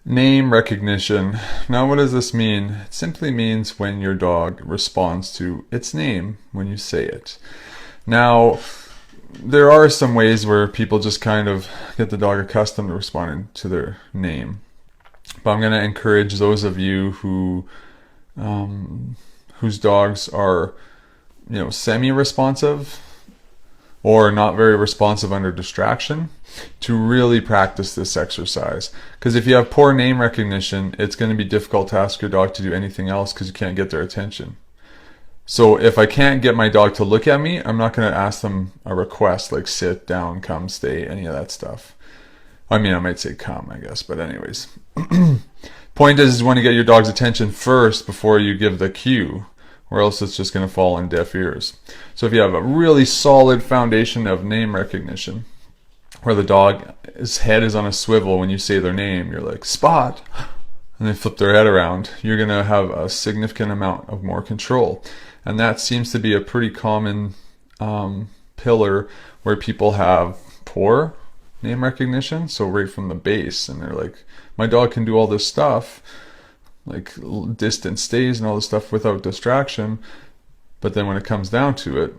Name recognition. Now, what does this mean? It simply means when your dog responds to its name when you say it. Now, there are some ways where people just kind of get the dog accustomed to responding to their name. But I'm going to encourage those of you whose dogs are, semi-responsive or not very responsive under distraction, to really practice this exercise. Because if you have poor name recognition, it's going to be difficult to ask your dog to do anything else because you can't get their attention. So if I can't get my dog to look at me, I'm not going to ask them a request like sit, down, come, stay, any of that stuff. I mean, I might say come, I guess, but anyways. Point is you want to get your dog's attention first before you give the cue, or else it's just going to fall on deaf ears. So if you have a really solid foundation of name recognition, where the dog's head is on a swivel when you say their name, you're like, Spot, and they flip their head around, you're going to have a significant amount of more control. And that seems to be a pretty common pillar where people have poor name recognition, so right from the base, and they're like, my dog can do all this stuff, like distant stays and all this stuff without distraction, but then when it comes down to it,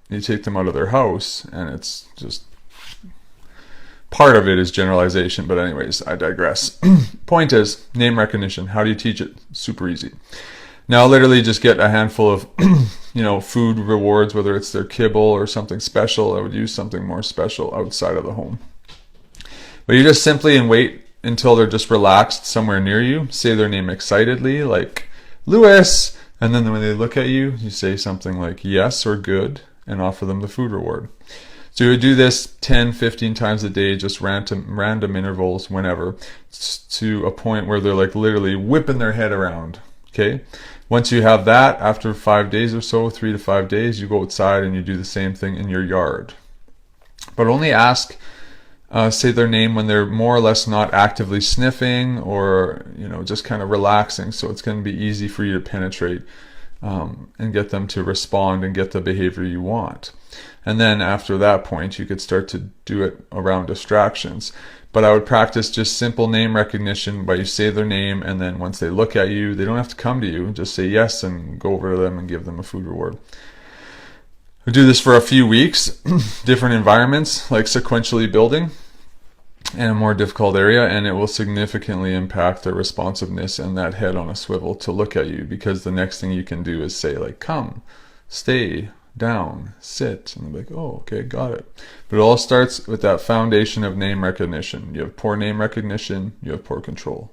you take them out of their house, and it's just, part of it is generalization, but anyways, I digress. Point is, name recognition. How do you teach it? Super easy. Now literally just get a handful of food rewards, whether it's their kibble or something special. I would use something more special outside of the home. But you just simply and wait until they're just relaxed somewhere near you. Say their name excitedly, like Lewis, and then when they look at you, you say something like yes or good and offer them the food reward. So you would do this 10, 15 times a day, just random intervals, whenever, to a point where they're like literally whipping their head around. Okay? Once you have that, after 5 days or so, 3 to 5 days, you go outside and you do the same thing in your yard. But only ask, say their name when they're more or less not actively sniffing or just kind of relaxing. So it's going to be easy for you to penetrate and get them to respond and get the behavior you want. And then after that point, you could start to do it around distractions. But I would practice just simple name recognition by you say their name, and then once they look at you, they don't have to come to you. Just say yes and go over to them and give them a food reward. We do this for a few weeks, different environments, like sequentially building in a more difficult area, and it will significantly impact their responsiveness and that head on a swivel to look at you, because the next thing you can do is say like come, stay, down, sit, and they're like, oh, okay, got it. But it all starts with that foundation of name recognition. You have poor name recognition, you have poor control.